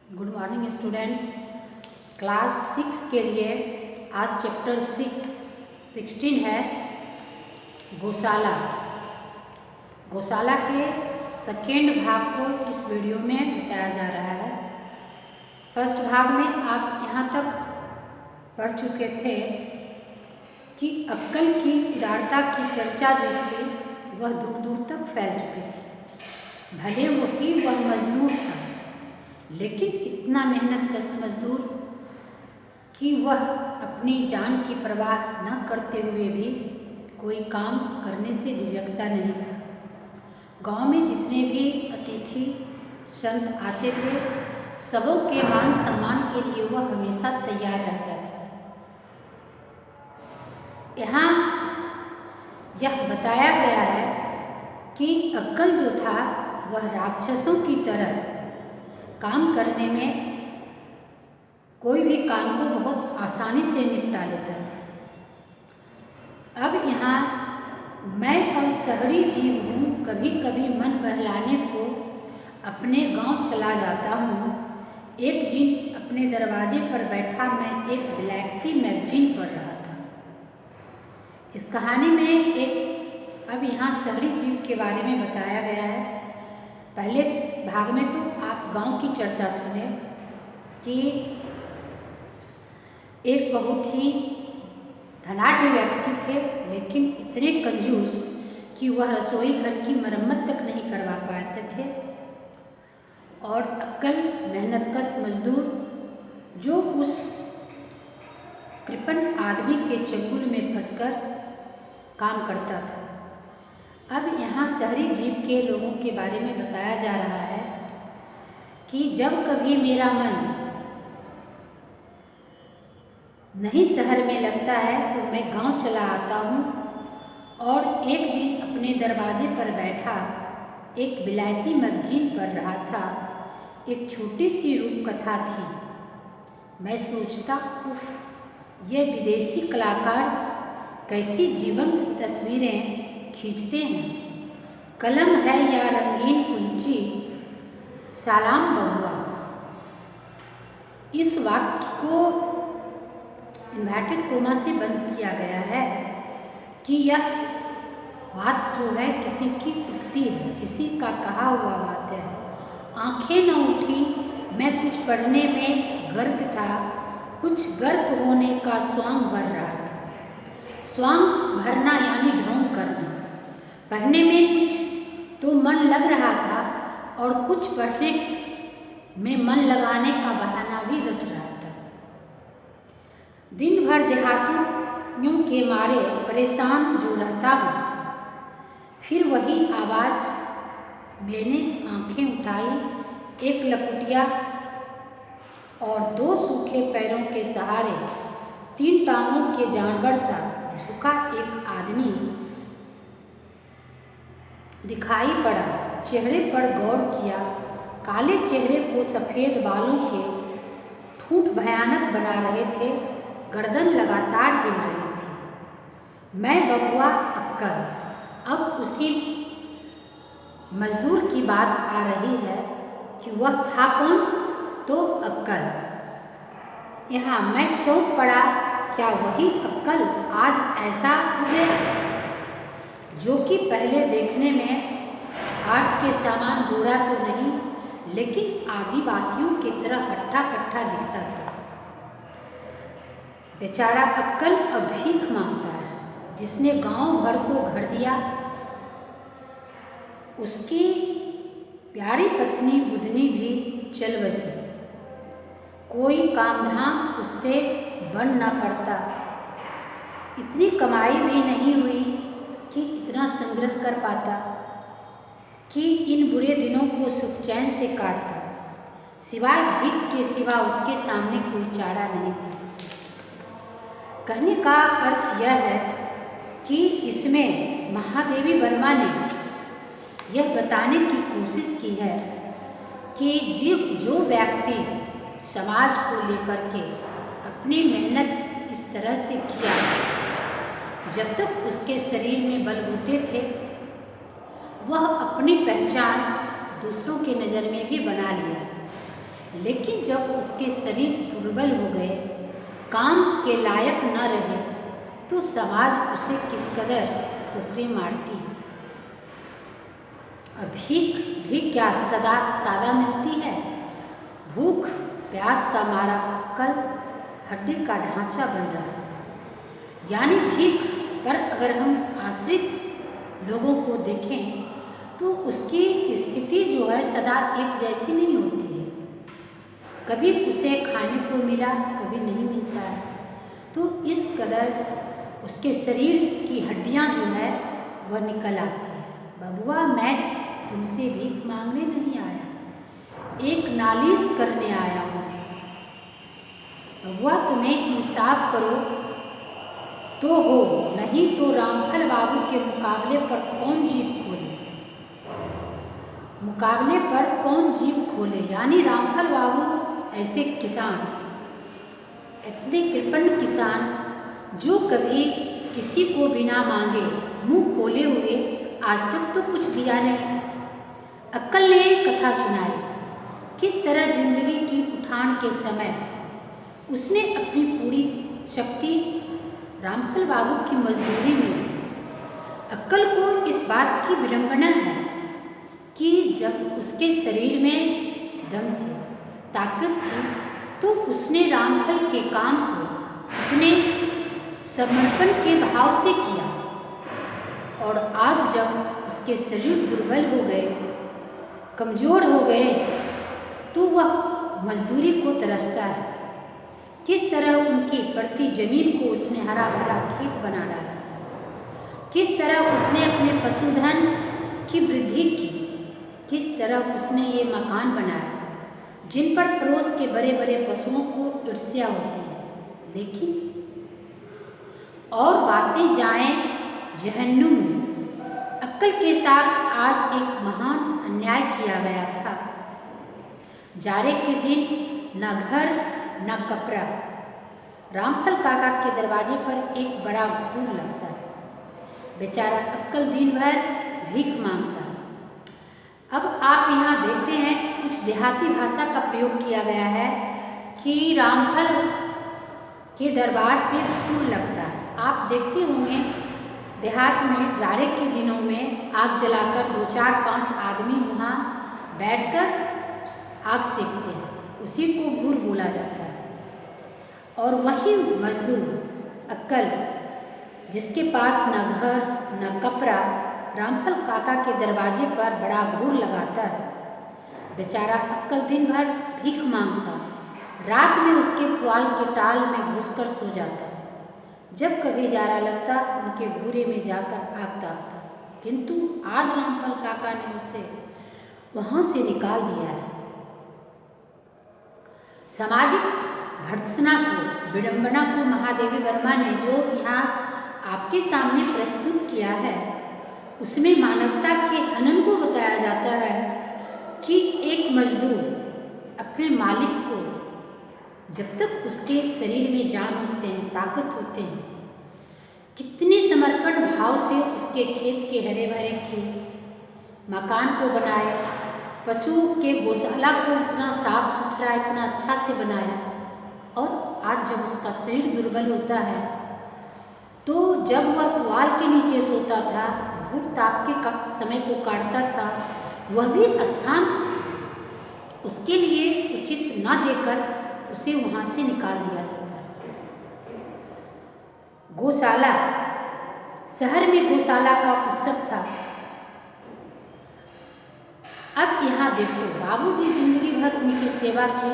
Good morning student. Class 6 के लिए आज चैप्टर 16 है गौशाला। गौशाला के सेकेंड भाग को इस वीडियो में बताया जा रहा है। फर्स्ट भाग में आप यहाँ तक पढ़ चुके थे कि अक्कल की उदारता की चर्चा जो थी वह दूर दूर तक फैल चुकी थी। भले वह मजदूर था, लेकिन इतना मेहनतकश मजदूर कि वह अपनी जान की परवाह न करते हुए भी कोई काम करने से झिझकता नहीं था। गांव में जितने भी अतिथि संत आते थे, सबों के मान सम्मान के लिए वह हमेशा तैयार रहता था। यहाँ यह बताया गया है कि अक्कल जो था वह राक्षसों की तरह काम करने में कोई भी काम को बहुत आसानी से निपटा लेता था। अब यहाँ मैं अब शहरी जीव हूँ, कभी कभी मन बहलाने को अपने गांव चला जाता हूँ। एक दिन अपने दरवाजे पर बैठा मैं एक विलायती मैगजीन पढ़ रहा था। इस कहानी में अब यहाँ शहरी जीव के बारे में बताया गया है। पहले भाग में तो आप गांव की चर्चा सुने कि एक बहुत ही धनाढ्य व्यक्ति थे, लेकिन इतने कंजूस कि वह रसोई घर की मरम्मत तक नहीं करवा पाते थे। और अक्कल मेहनतकश मजदूर जो उस कृपण आदमी के चंगुल में फंसकर काम करता था। अब यहाँ शहरी जीव के लोगों के बारे में बताया जा रहा है कि जब कभी मेरा मन नहीं शहर में लगता है तो मैं गांव चला आता हूँ। और एक दिन अपने दरवाजे पर बैठा एक विलायती मैगजीन पढ़ रहा था। एक छोटी सी रूपकथा थी। मैं सोचता, उफ, ये विदेशी कलाकार कैसी जीवंत तस्वीरें खींचते हैं। कलम है या रंगीन कुंची, सलाम बबुआ। इस वाक्य को इन्वर्टेड कोमा से बंद किया गया है कि यह बात जो है किसी की उक्ति है, किसी का कहा हुआ बात है। आंखें न उठी, मैं कुछ पढ़ने में गर्क था। कुछ गर्क होने का स्वांग भर रहा था। स्वांग भरना यानी ढोंग करना। पढ़ने में कुछ तो मन लग रहा था और कुछ पढ़ने में मन लगाने का बहाना भी रच रहा था। दिन भर देहातों के मारे परेशान जो रहता हूँ। फिर वही आवाज़। मैंने आंखें उठाई। एक लकुटिया और दो सूखे पैरों के सहारे 3 टांगों के जानवर सा झुका एक आदमी दिखाई पड़ा। चेहरे पर गौर किया। काले चेहरे को सफ़ेद बालों के ठूंठ भयानक बना रहे थे। गर्दन लगातार हिल रही थी। मैं बबुआ अक्कल। अब उसी मजदूर की बात आ रही है कि वह था कौन? तो अक्कल। यहाँ मैं चौंक पड़ा। क्या वही अक्कल आज ऐसा हुए जो कि पहले देखने में आज के समान गोरा तो नहीं, लेकिन आदिवासियों की तरह हट्टा कट्टा दिखता था। बेचारा अक्कल अब भीख मांगता है। जिसने गांव भर को घर दिया, उसकी प्यारी पत्नी बुधनी भी चल बसी। कोई काम धाम उससे बन न पड़ता। इतनी कमाई भी नहीं हुई कि इतना संग्रह कर पाता कि इन बुरे दिनों को सुख चैन से काटता। सिवाय भीख के सिवा उसके सामने कोई चारा नहीं था। कहने का अर्थ यह है कि इसमें महादेवी वर्मा ने यह बताने की कोशिश की है कि जो व्यक्ति समाज को लेकर के अपनी मेहनत इस तरह से किया, जब तक उसके शरीर में बलबूते थे, वह अपनी पहचान दूसरों की नज़र में भी बना लिया। लेकिन जब उसके शरीर दुर्बल हो गए, काम के लायक न रहे, तो समाज उसे किस कदर ठोकरें मारती है। भीख भी क्या सदा सादा मिलती है। भूख प्यास का मारा अक्ल हड्डी का ढांचा बन रहा है। यानी भीख पर अगर हम आश्रित लोगों को देखें तो उसकी स्थिति जो है सदा एक जैसी नहीं होती है। कभी उसे खाने को मिला, कभी नहीं मिलता है। तो इस कदर उसके शरीर की हड्डियां जो है वह निकल आती है। बबुआ, मैं तुमसे भीख मांगने नहीं आया, एक नालिश करने आया हूँ। बबुआ, तुम्हें इंसाफ करो तो हो, नहीं तो रामफल बाबू के मुकाबले पर कौन जीभ खोले। मुकाबले पर कौन जीभ खोले, यानी रामफल बाबू ऐसे किसान, इतने कृपण किसान जो कभी किसी को बिना मांगे मुंह खोले हुए आज तक तो कुछ दिया नहीं। अक्ल ने कथा सुनाई किस तरह जिंदगी की उठान के समय उसने अपनी पूरी शक्ति रामफल बाबू की मजदूरी में दी। अक्ल को इस बात की विडंबना है कि जब उसके शरीर में दम थी, ताकत थी, तो उसने रामफल के काम को इतने समर्पण के भाव से किया। और आज जब उसके शरीर दुर्बल हो गए, कमजोर हो गए, तो वह मजदूरी को तरसता है। किस तरह उनकी पड़ती जमीन को उसने हरा भरा खेत बना डाला, किस तरह उसने अपने पशुधन की वृद्धि की, किस तरह उसने ये मकान बनाया जिन पर पड़ोस के बड़े बड़े पशुओं को ईर्ष्या होती है। लेकिन और बातें जाएं जहन्नुम में, अक्ल के साथ आज एक महान अन्याय किया गया था। जाड़े के दिन न घर न कपड़ा। रामफल काका के दरवाजे पर एक बड़ा घूर लगता है। बेचारा अक्ल दिन भर भीख मांगता है। अब आप यहाँ देखते हैं कि कुछ देहाती भाषा का प्रयोग किया गया है कि रामफल के दरबार पे घूर लगता है। आप देखते होंगे देहात में जाड़े के दिनों में आग जलाकर 2, 4, 5 आदमी वहाँ बैठकर आग सेकते हैं, उसी को घूर बोला जाता है। और वही मजदूर अक्ल, जिसके पास न घर न कपड़ा, रामफल काका के दरवाजे पर बड़ा घूर लगाता है। बेचारा अक्ल दिन भर भीख मांगता, रात में उसके पुआल के टाल में घुसकर सो जाता। जब कभी जाड़ा लगता उनके घूरे में जाकर आग तापता। किंतु आज रामफल काका ने उसे वहाँ से निकाल दिया है। सामाजिक भर्त्सना को, विडंबना को महादेवी वर्मा ने जो यहाँ आपके सामने प्रस्तुत किया है, उसमें मानवता के हनन को बताया जाता है कि एक मजदूर अपने मालिक को, जब तक उसके शरीर में जान होते हैं, ताकत होते हैं, कितने समर्पण भाव से उसके खेत के हरे भरे खेत, मकान को बनाए, पशु के गौशाला को इतना साफ सुथरा, इतना अच्छा से बनाया। और आज जब उसका शरीर दुर्बल होता है, तो जब वह पुआल के नीचे सोता था, भूख ताप के समय को काटता था, वह भी स्थान उसके लिए उचित न देकर उसे वहाँ से निकाल दिया जाता है। गौशाला, शहर में गौशाला का उत्सव था। अब यहाँ देखो, बाबूजी जिंदगी भर उनकी सेवा की।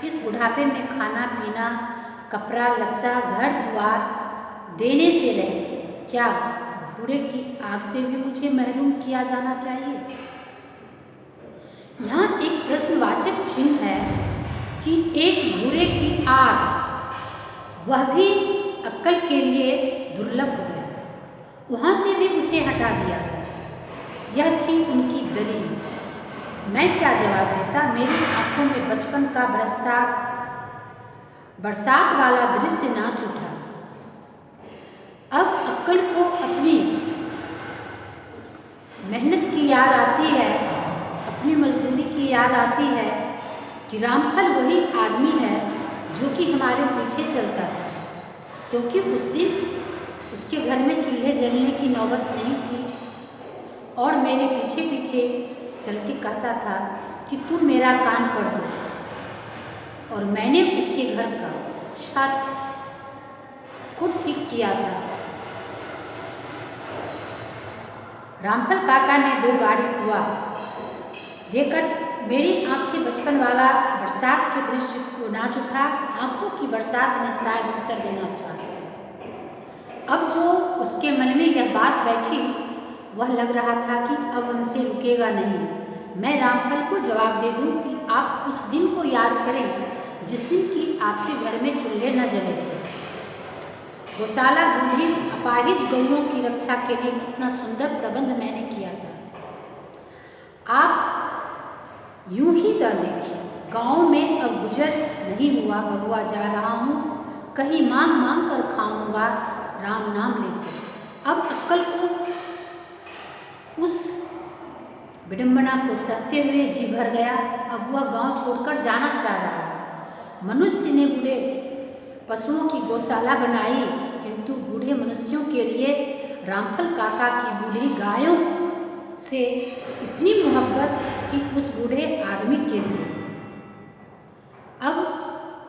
इस बुढ़ापे में खाना पीना, कपड़ा लत्ता, घर द्वार देने से रहे, क्या घूरे की आग से भी मुझे महरूम किया जाना चाहिए? यहाँ एक प्रश्नवाचक चिन्ह है कि एक घूरे की आग, वह भी अक्ल के लिए दुर्लभ हो गया, वहाँ से भी उसे हटा दिया गया। यह थी उनकी दलील। मैं क्या जवाब देता? मेरी आंखों में बचपन का बरसात वाला दृश्य नाच उठा। अब अक्ल को अपनी मेहनत की याद आती है, अपनी मजदूरी की याद आती है कि रामफल वही आदमी है जो कि हमारे पीछे चलता था, क्योंकि उस दिन उसके घर में चूल्हे जलने की नौबत नहीं थी और मेरे पीछे पीछे चल के कहता था कि तुम मेरा काम कर दो, और मैंने उसके घर का छत को ठीक किया था। रामफल काका ने 2 गाड़ी पुआ देकर मेरी आंखें बचपन वाला बरसात के दृश्य को नाच उठा। आंखों की बरसात ने शायद उत्तर देना चाहा। अब जो उसके मन में यह बात बैठी, वह लग रहा था कि अब हमसे रुकेगा नहीं। मैं रामफल को जवाब दे दूं कि आप उस दिन को याद करें जिस दिन कि आपके घर में चूल्हे न जले थे। गौशाला बूढ़ी अपाहिज गौओं की रक्षा के लिए कितना सुंदर प्रबंध मैंने किया था। आप यूं ही तो देखिए, गांव में अब गुजर नहीं हुआ, बबुआ जा रहा हूँ, कहीं मांग मांग कर खाऊंगा राम नाम लेकर। अब अक्कल को उस विडंबना को सहते हुए जी भर गया। अब वह गांव छोड़कर जाना चाह रहा है। मनुष्य ने बूढ़े पशुओं की गौशाला बनाई, किंतु बूढ़े मनुष्यों के लिए रामफल काका की बूढ़ी गायों से इतनी मोहब्बत कि उस बूढ़े आदमी के लिए। अब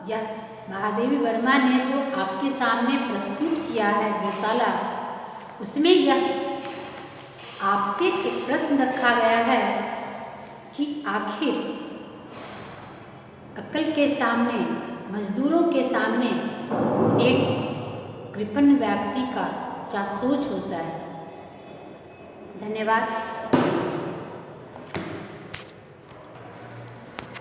यह महादेवी वर्मा ने जो आपके सामने प्रस्तुत किया है गौशाला, उसमें यह आपसे एक प्रश्न रखा गया है कि आखिर अक्ल के सामने, मजदूरों के सामने एक कृपण व्यक्ति का क्या सोच होता है। धन्यवाद।